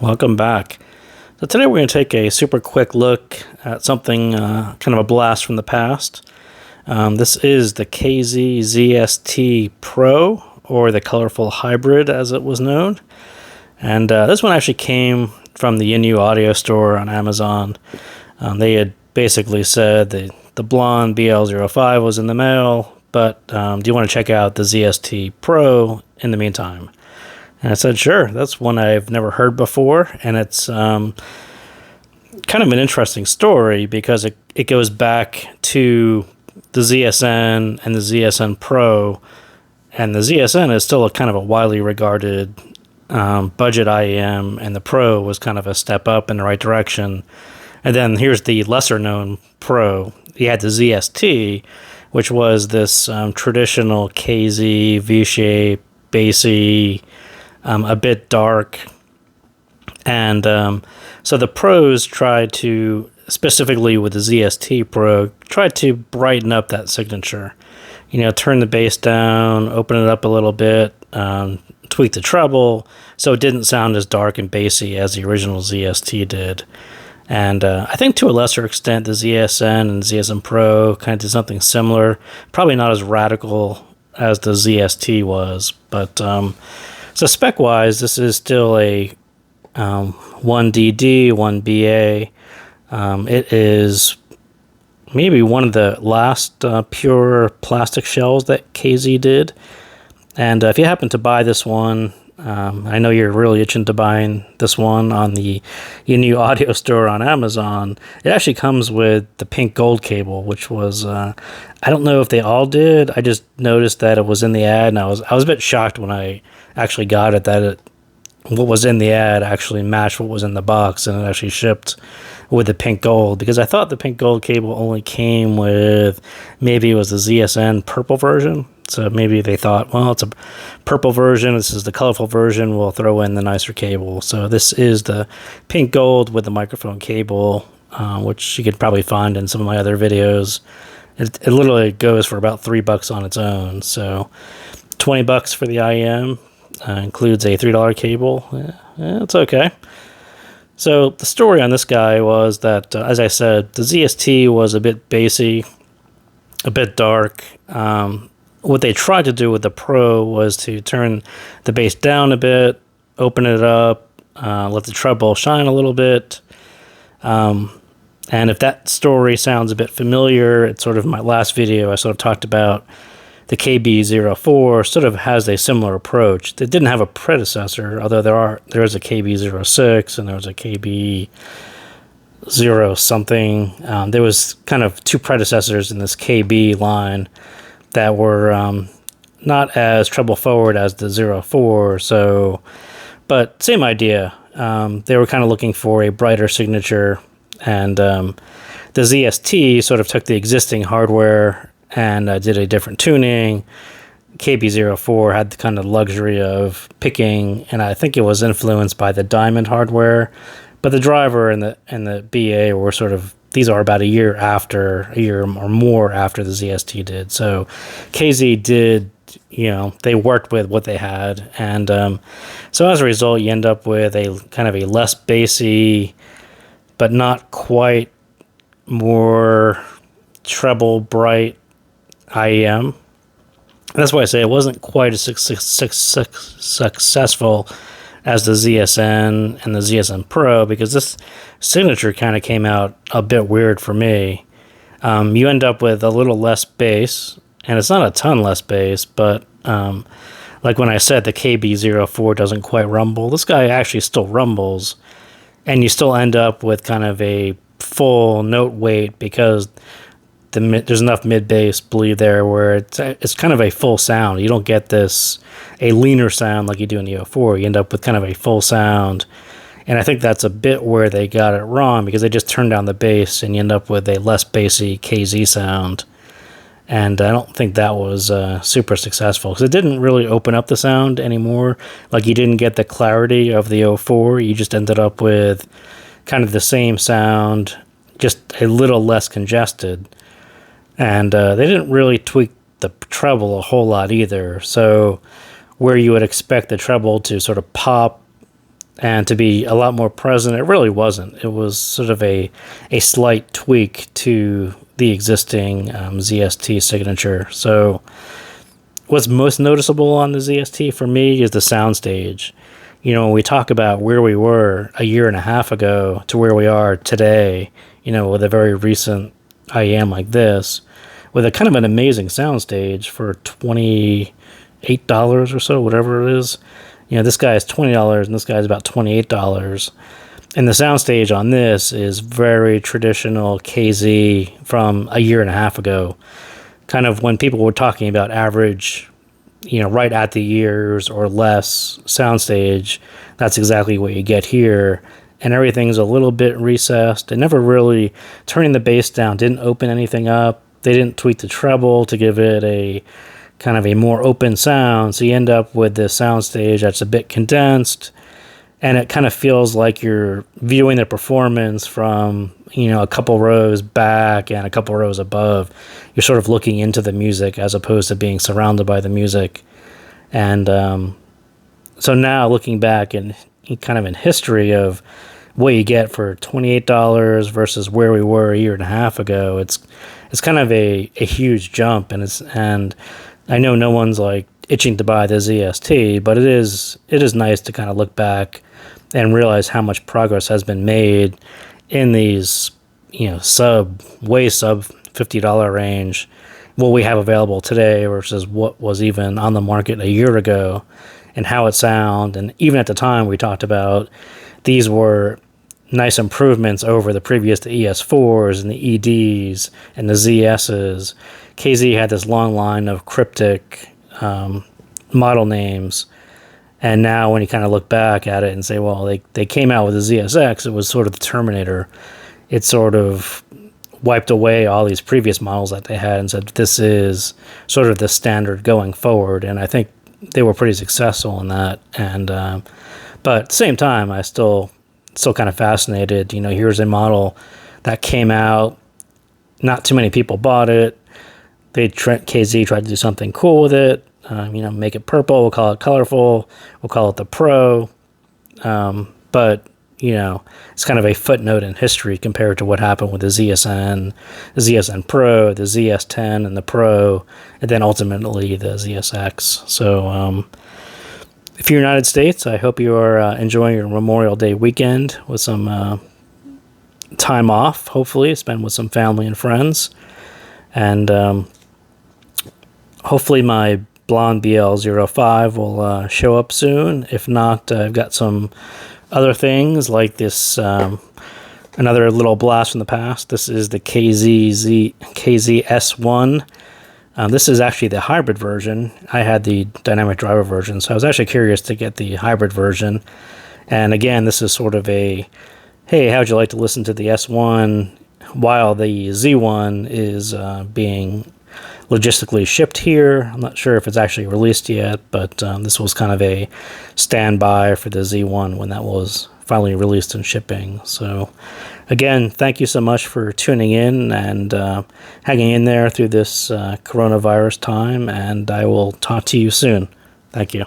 Welcome back. So today we're going to take a super quick look at something kind of a blast from the past. This is the KZ ZST Pro, or the Colorful Hybrid as it was known. And this one actually came from the NU Audio Store on Amazon. They had basically said the blonde BL05 was in the mail, but do you want to check out the ZST Pro in the meantime? And I said, sure, that's one I've never heard before, and it's kind of an interesting story because it goes back to the ZSN and the ZSN Pro, and the ZSN is still a kind of a widely regarded budget IEM, and the Pro was kind of a step up in the right direction. And then here's the lesser-known Pro. You had the ZST, which was this traditional KZ, V-shape, bassy, a bit dark. And so the Pros tried to, specifically with the ZST Pro, tried to brighten up that signature. You know, turn the bass down, open it up a little bit, tweak the treble, so it didn't sound as dark and bassy as the original ZST did. And I think to a lesser extent, the ZSN and ZSN Pro kind of did something similar. Probably not as radical as the ZST was, but so spec-wise, this is still a 1DD, 1BA. It is maybe one of the last pure plastic shells that KZ did. And if you happen to buy this one, I know you're really itching to buying this one on the NU Audio Store on Amazon. It actually comes with the pink gold cable, which was, I don't know if they all did. I just noticed that it was in the ad, and I was a bit shocked when I actually got it, that what was in the ad actually matched what was in the box, and it actually shipped with the pink gold, because I thought the pink gold cable only came with, maybe it was the ZSN purple version. So maybe they thought, well, it's a purple version, this is the colorful version, we'll throw in the nicer cable. So this is the pink gold with the microphone cable, which you could probably find in some of my other videos. It literally goes for about $3 on its own. So $20 for the IEM, includes a $3 cable. It's okay. So the story on this guy was that, as I said, the ZST was a bit bassy, a bit dark. What they tried to do with the Pro was to turn the bass down a bit, open it up, let the treble shine a little bit. And if that story sounds a bit familiar, it's sort of my last video, I sort of talked about the KB04 sort of has a similar approach. It didn't have a predecessor, although there is a KB06 and there was a KB0 something. There was kind of two predecessors in this KB line that were not as treble forward as the 04, so, but same idea. They were kind of looking for a brighter signature, and the ZST sort of took the existing hardware and did a different tuning. KB04 had the kind of luxury of picking, and I think it was influenced by the Diamond hardware, but the driver and the BA were sort of, these are about a year or more after the ZST did. So KZ did, you know, they worked with what they had. And so as a result, you end up with a kind of a less bassy, but not quite more treble bright IEM. That's why I say it wasn't quite as successful as the ZSN and the ZSN Pro, because this signature kind of came out a bit weird for me. You end up with a little less bass, and it's not a ton less bass, but like when I said the KB04 doesn't quite rumble, this guy actually still rumbles, and you still end up with kind of a full note weight, because there's enough mid-bass bleed there where it's kind of a full sound. You don't get a leaner sound like you do in the 04. You end up with kind of a full sound. And I think that's a bit where they got it wrong, because they just turned down the bass and you end up with a less bassy KZ sound. And I don't think that was super successful, because it didn't really open up the sound anymore. Like, you didn't get the clarity of the 04. You just ended up with kind of the same sound, just a little less congested. And they didn't really tweak the treble a whole lot either. So where you would expect the treble to sort of pop and to be a lot more present. It really wasn't. It was sort of a slight tweak to the existing ZST signature. So what's most noticeable on the ZST for me is the soundstage. When we talk about where we were a year and a half ago to where we are today, with a very recent IEM like this, with a kind of an amazing soundstage for $28 or so, whatever it is. This guy is $20 and this guy is about $28. And the soundstage on this is very traditional KZ from a year and a half ago. Kind of when people were talking about average, right at the years or less soundstage, that's exactly what you get here. And everything's a little bit recessed. It never really, turning the bass down, didn't open anything up. They didn't tweak the treble to give it a kind of a more open sound. So you end up with this soundstage that's a bit condensed. And it kind of feels like you're viewing the performance from, a couple rows back and a couple rows above. You're sort of looking into the music as opposed to being surrounded by the music. And so now looking back and kind of in history of what you get for $28 versus where we were a year and a half ago, it's kind of a huge jump. And I know no one's like itching to buy the ZST, but it is nice to kind of look back and realize how much progress has been made in these, sub $50 range, what we have available today versus what was even on the market a year ago, and how it sounds. And even at the time we talked about, these were nice improvements over the previous, the ES4s and the EDs and the ZSs. KZ had this long line of cryptic model names. And now when you kind of look back at it and say, well, they came out with the ZSX, it was sort of the Terminator. It sort of wiped away all these previous models that they had and said, this is sort of the standard going forward. And I think they were pretty successful in that. And but at the same time, I still kind of fascinated. Here's a model that came out, not too many people bought it. KZ tried to do something cool with it. Make it purple. We'll call it colorful. We'll call it the Pro. But it's kind of a footnote in history compared to what happened with the ZSN Pro, the ZS10, and the Pro, and then ultimately the ZSX. So if you're in the United States, I hope you are enjoying your Memorial Day weekend with some time off, hopefully, spend with some family and friends. And hopefully my Blonde BL05 will show up soon. If not, I've got some other things like this, another little blast from the past. This is the KZ S1. This is actually the hybrid version. I had the dynamic driver version, so I was actually curious to get the hybrid version. And again, this is sort of a, hey, how'd you like to listen to the S1 while the Z1 is being logistically shipped here. I'm not sure if it's actually released yet, but this was kind of a standby for the Z1 when that was finally released and shipping. So again, thank you so much for tuning in and hanging in there through this coronavirus time, and I will talk to you soon. Thank you.